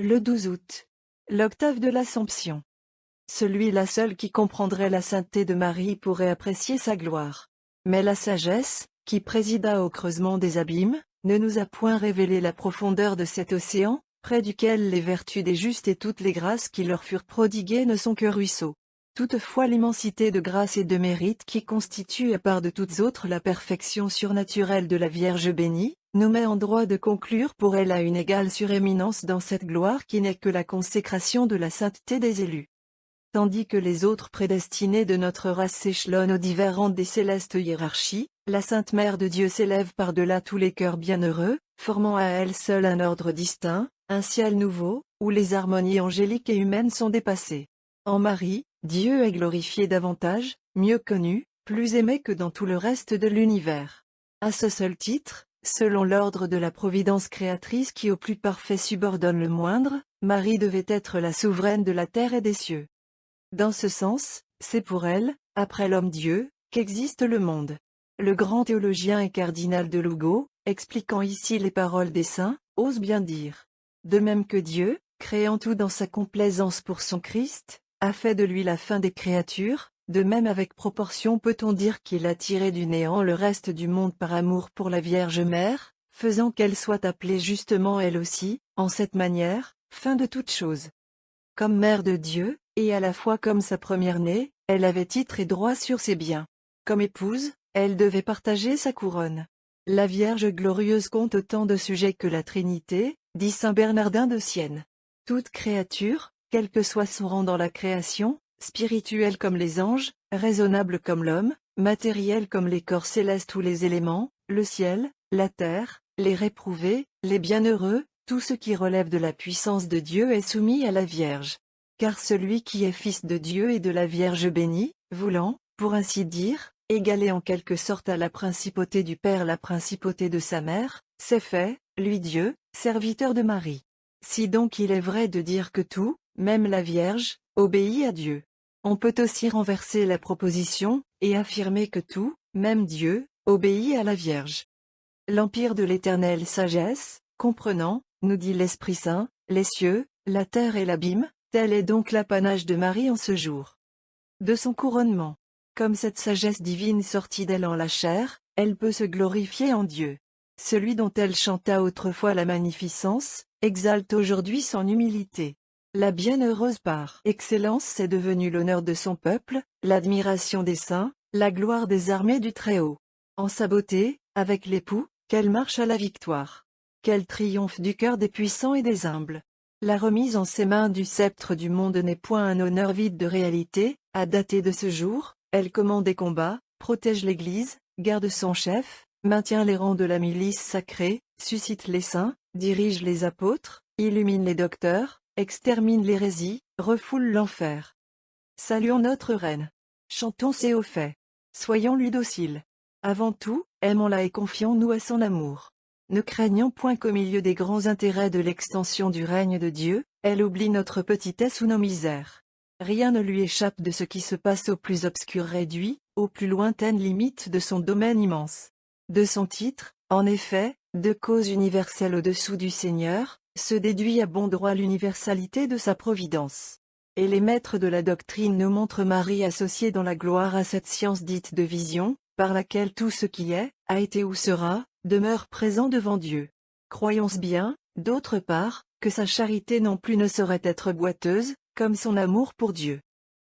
Le 12 août. L'octave de l'Assomption. Celui-là seul qui comprendrait la sainteté de Marie pourrait apprécier sa gloire. Mais la sagesse, qui présida au creusement des abîmes, ne nous a point révélé la profondeur de cet océan, près duquel les vertus des justes et toutes les grâces qui leur furent prodiguées ne sont que ruisseaux. Toutefois l'immensité de grâce et de mérite qui constitue à part de toutes autres la perfection surnaturelle de la Vierge bénie, nous met en droit de conclure pour elle à une égale suréminence dans cette gloire qui n'est que la consécration de la sainteté des élus. Tandis que les autres prédestinés de notre race s'échelonnent aux divers rangs des célestes hiérarchies, la Sainte Mère de Dieu s'élève par-delà tous les cœurs bienheureux, formant à elle seule un ordre distinct, un ciel nouveau, où les harmonies angéliques et humaines sont dépassées. En Marie, Dieu est glorifié davantage, mieux connu, plus aimé que dans tout le reste de l'univers. À ce seul titre, selon l'ordre de la providence créatrice qui au plus parfait subordonne le moindre, Marie devait être la souveraine de la terre et des cieux. Dans ce sens, c'est pour elle, après l'homme-dieu, qu'existe le monde. Le grand théologien et cardinal de Lugo, expliquant ici les paroles des saints, ose bien dire. De même que Dieu, créant tout dans sa complaisance pour son Christ, a fait de lui la fin des créatures, de même avec proportion peut-on dire qu'il a tiré du néant le reste du monde par amour pour la Vierge Mère, faisant qu'elle soit appelée justement elle aussi, en cette manière, fin de toutes choses. Comme mère de Dieu, et à la fois comme sa première-née, elle avait titre et droit sur ses biens. Comme épouse, elle devait partager sa couronne. La Vierge glorieuse compte autant de sujets que la Trinité, dit saint Bernardin de Sienne. Toute créature, quel que soit son rang dans la création, spirituelle comme les anges, raisonnable comme l'homme, matérielle comme les corps célestes ou les éléments, le ciel, la terre, les réprouvés, les bienheureux, tout ce qui relève de la puissance de Dieu est soumis à la Vierge. Car celui qui est fils de Dieu et de la Vierge bénie, voulant, pour ainsi dire, égaler en quelque sorte à la principauté du Père la principauté de sa mère, s'est fait, lui Dieu, serviteur de Marie. Si donc il est vrai de dire que tout, même la Vierge, obéit à Dieu. On peut aussi renverser la proposition, et affirmer que tout, même Dieu, obéit à la Vierge. L'empire de l'éternelle sagesse, comprenant, nous dit l'Esprit Saint, les cieux, la terre et l'abîme, tel est donc l'apanage de Marie en ce jour. De son couronnement. Comme cette sagesse divine sortit d'elle en la chair, elle peut se glorifier en Dieu. Celui dont elle chanta autrefois la magnificence, exalte aujourd'hui son humilité. La bienheureuse par excellence est devenue l'honneur de son peuple, l'admiration des saints, la gloire des armées du Très-Haut. En sa beauté, avec l'époux, qu'elle marche à la victoire. Quel triomphe du cœur des puissants et des humbles. La remise en ses mains du sceptre du monde n'est point un honneur vide de réalité, à dater de ce jour, elle commande des combats, protège l'Église, garde son chef, maintient les rangs de la milice sacrée, suscite les saints, dirige les apôtres, illumine les docteurs, extermine l'hérésie, refoule l'enfer. Saluons notre reine. Chantons ses hauts faits. Soyons-lui dociles. Avant tout, aimons-la et confions-nous à son amour. Ne craignons point qu'au milieu des grands intérêts de l'extension du règne de Dieu, elle oublie notre petitesse ou nos misères. Rien ne lui échappe de ce qui se passe au plus obscur réduit, aux plus lointaines limites de son domaine immense. De son titre, en effet, de cause universelle au-dessous du Seigneur, se déduit à bon droit l'universalité de sa providence. Et les maîtres de la doctrine nous montrent Marie associée dans la gloire à cette science dite de vision, par laquelle tout ce qui est, a été ou sera, demeure présent devant Dieu. Croyons bien, d'autre part, que sa charité non plus ne saurait être boiteuse, comme son amour pour Dieu.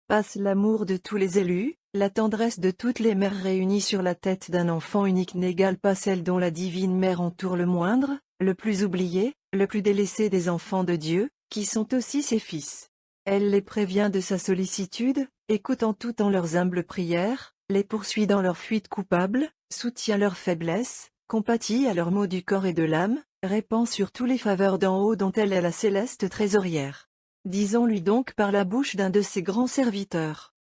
Passe l'amour de tous les élus, la tendresse de toutes les mères réunies sur la tête d'un enfant unique n'égale pas celle dont la divine mère entoure le moindre, le plus oublié, le plus délaissé des enfants de Dieu, qui sont aussi ses fils. Elle les prévient de sa sollicitude, écoutant tout en leurs humbles prières, les poursuit dans leur fuite coupable, soutient leur faiblesse, compatit à leurs maux du corps et de l'âme, répand sur tous les faveurs d'en haut dont elle est la céleste trésorière. Disons-lui donc par la bouche d'un de ses grands serviteurs.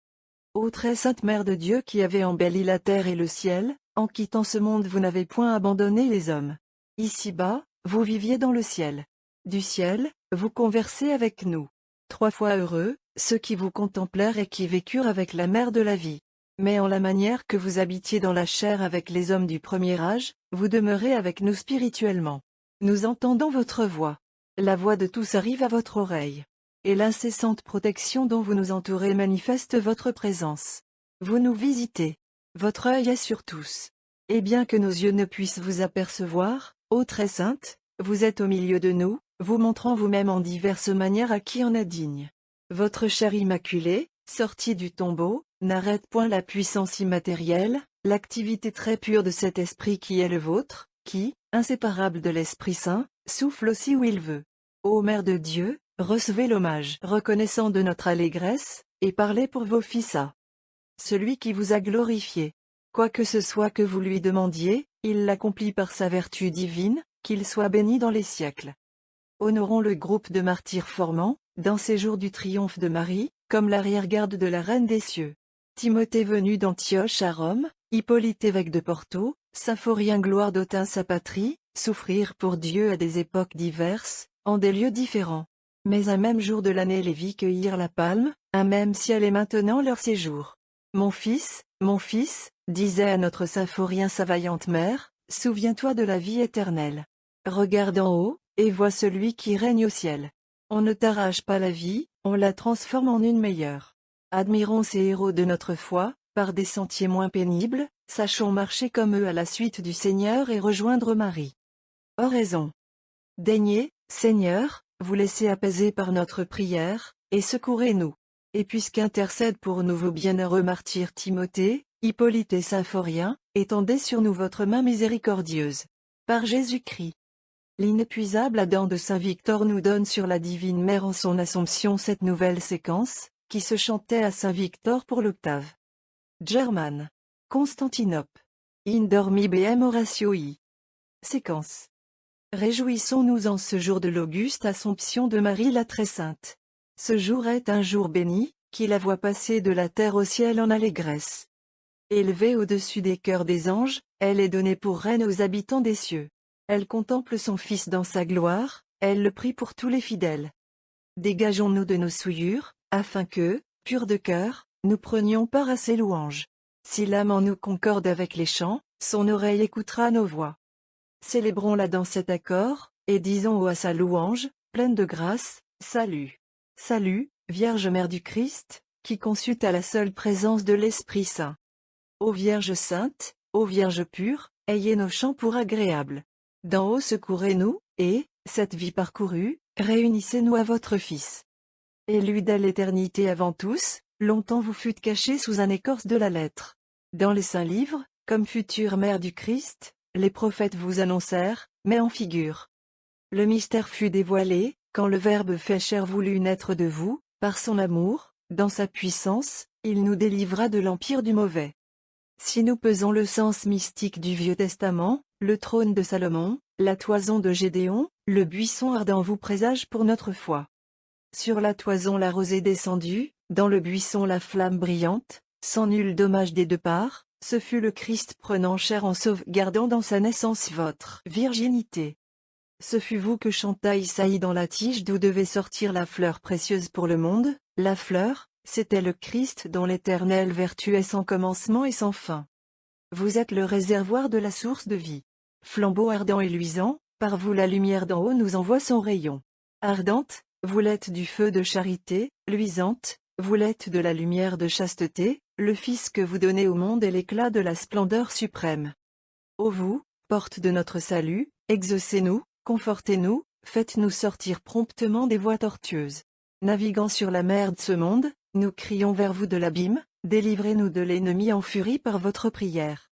Ô très sainte Mère de Dieu qui avez embelli la terre et le ciel, en quittant ce monde vous n'avez point abandonné les hommes. Ici-bas, vous viviez dans le ciel. Du ciel, vous conversez avec nous. 3 fois heureux, ceux qui vous contemplèrent et qui vécurent avec la Mère de la vie. Mais en la manière que vous habitiez dans la chair avec les hommes du premier âge, vous demeurez avec nous spirituellement. Nous entendons votre voix. La voix de tous arrive à votre oreille. Et l'incessante protection dont vous nous entourez manifeste votre présence. Vous nous visitez. Votre œil est sur tous. Et bien que nos yeux ne puissent vous apercevoir, ô très sainte, vous êtes au milieu de nous, vous montrant vous-même en diverses manières à qui en est digne. Votre chair immaculée, sortie du tombeau, n'arrête point la puissance immatérielle, l'activité très pure de cet esprit qui est le vôtre, qui, inséparable de l'Esprit Saint, souffle aussi où il veut. Ô Mère de Dieu, recevez l'hommage reconnaissant de notre allégresse, et parlez pour vos fils à celui qui vous a glorifié. Quoi que ce soit que vous lui demandiez, il l'accomplit par sa vertu divine, qu'il soit béni dans les siècles. Honorons le groupe de martyrs formant, dans ces jours du triomphe de Marie, comme l'arrière-garde de la Reine des cieux. Timothée venu d'Antioche à Rome, Hippolyte évêque de Porto, Symphorien gloire d'Autun sa patrie, souffrir pour Dieu à des époques diverses, en des lieux différents. Mais un même jour de l'année les vit cueillir la palme, un même ciel est maintenant leur séjour. Mon fils, disait à notre Symphorien sa vaillante mère, souviens-toi de la vie éternelle. Regarde en haut, et vois celui qui règne au ciel. On ne t'arrache pas la vie, on la transforme en une meilleure. Admirons ces héros de notre foi, par des sentiers moins pénibles, sachons marcher comme eux à la suite du Seigneur et rejoindre Marie. Oraison. Daignez, Seigneur, vous laisser apaiser par notre prière, et secourez-nous. Et puisqu'intercède pour nous vos bienheureux martyrs Timothée, Hippolyte et Symphorien, étendez sur nous votre main miséricordieuse. Par Jésus-Christ. L'inépuisable Adam de Saint Victor nous donne sur la Divine Mère en son Assomption cette nouvelle séquence, qui se chantait à Saint Victor pour l'octave. German. Constantinople. Indormibiem Horatioi. Séquence. Réjouissons-nous en ce jour de l'auguste Assomption de Marie la Très Sainte. Ce jour est un jour béni, qui la voit passer de la terre au ciel en allégresse. Élevée au-dessus des cœurs des anges, elle est donnée pour reine aux habitants des cieux. Elle contemple son Fils dans sa gloire, elle le prie pour tous les fidèles. Dégageons-nous de nos souillures, afin que, purs de cœur, nous prenions part à ses louanges. Si l'âme en nous concorde avec les chants, son oreille écoutera nos voix. Célébrons-la dans cet accord, et disons haut à sa louange, pleine de grâce, salut. Salut, Vierge Mère du Christ, qui conçut à la seule présence de l'Esprit Saint. Ô Vierge Sainte, ô Vierge pure, ayez nos chants pour agréables. D'en haut secourez-nous, et, cette vie parcourue, réunissez-nous à votre Fils. Élu dès l'éternité avant tous, longtemps vous fûtes caché sous un écorce de la lettre. Dans les saints livres, comme future Mère du Christ, les prophètes vous annoncèrent, mais en figure. Le mystère fut dévoilé, quand le Verbe fait chair voulut naître de vous, par son amour, dans sa puissance, il nous délivra de l'empire du mauvais. Si nous pesons le sens mystique du Vieux Testament, le trône de Salomon, la toison de Gédéon, le buisson ardent vous présage pour notre foi. Sur la toison la rosée descendue, dans le buisson la flamme brillante, sans nul dommage des deux parts, ce fut le Christ prenant chair en sauvegardant dans sa naissance votre virginité. Ce fut vous que chanta Isaïe dans la tige d'où devait sortir la fleur précieuse pour le monde, la fleur, c'était le Christ dont l'éternelle vertu est sans commencement et sans fin. Vous êtes le réservoir de la source de vie. Flambeau ardent et luisant, par vous la lumière d'en haut nous envoie son rayon. Ardente, vous l'êtes du feu de charité, luisante, vous l'êtes de la lumière de chasteté, le Fils que vous donnez au monde est l'éclat de la splendeur suprême. Ô vous, porte de notre salut, exaucez-nous, confortez-nous, faites-nous sortir promptement des voies tortueuses. Naviguant sur la mer de ce monde, nous crions vers vous de l'abîme, délivrez-nous de l'ennemi en furie par votre prière.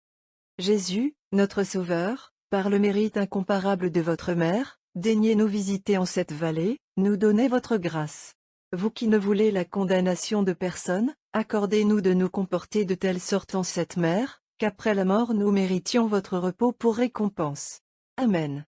Jésus, notre Sauveur, par le mérite incomparable de votre Mère, daignez nous visiter en cette vallée, nous donner votre grâce. Vous qui ne voulez la condamnation de personne, accordez-nous de nous comporter de telle sorte en cette mer, qu'après la mort nous méritions votre repos pour récompense. Amen.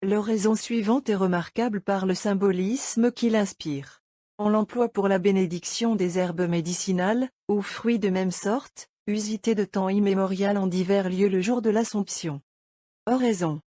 L'oraison suivante est remarquable par le symbolisme qu'il inspire. On l'emploie pour la bénédiction des herbes médicinales, ou fruits de même sorte, usités de temps immémorial en divers lieux le jour de l'Assomption. Oraison.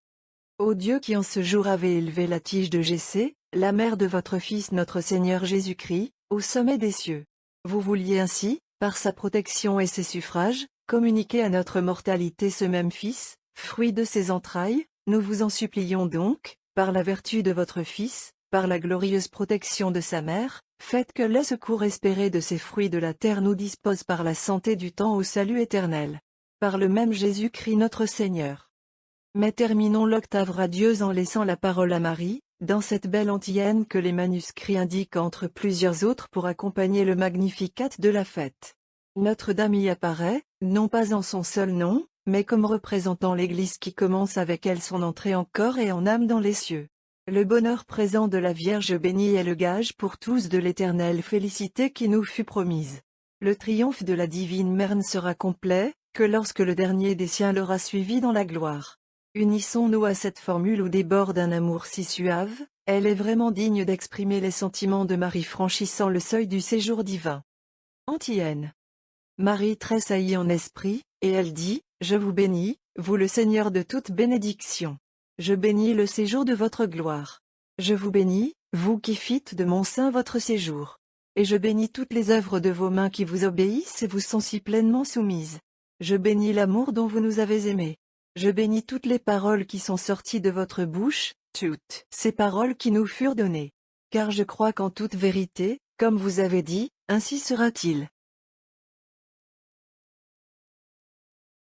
Ô Dieu qui en ce jour avez élevé la tige de Jessé, la mère de votre Fils notre Seigneur Jésus-Christ, au sommet des cieux. Vous vouliez ainsi, par sa protection et ses suffrages, communiquer à notre mortalité ce même Fils, fruit de ses entrailles, nous vous en supplions donc, par la vertu de votre Fils, par la glorieuse protection de sa mère, faites que les secours espérés de ces fruits de la terre nous disposent par la santé du temps au salut éternel. Par le même Jésus-Christ notre Seigneur. Mais terminons l'octave radieuse en laissant la parole à Marie, dans cette belle antienne que les manuscrits indiquent entre plusieurs autres pour accompagner le Magnificat de la fête. Notre-Dame y apparaît, non pas en son seul nom, mais comme représentant l'Église qui commence avec elle son entrée en corps et en âme dans les cieux. Le bonheur présent de la Vierge bénie est le gage pour tous de l'éternelle félicité qui nous fut promise. Le triomphe de la divine mère ne sera complet, que lorsque le dernier des siens l'aura suivi dans la gloire. Unissons-nous à cette formule où déborde un amour si suave, elle est vraiment digne d'exprimer les sentiments de Marie franchissant le seuil du séjour divin. Antienne. Marie tressaillit en esprit, et elle dit, « Je vous bénis, vous le Seigneur de toute bénédiction. Je bénis le séjour de votre gloire. Je vous bénis, vous qui fîtes de mon sein votre séjour. Et je bénis toutes les œuvres de vos mains qui vous obéissent et vous sont si pleinement soumises. Je bénis l'amour dont vous nous avez aimés. Je bénis toutes les paroles qui sont sorties de votre bouche, toutes ces paroles qui nous furent données. Car je crois qu'en toute vérité, comme vous avez dit, ainsi sera-t-il.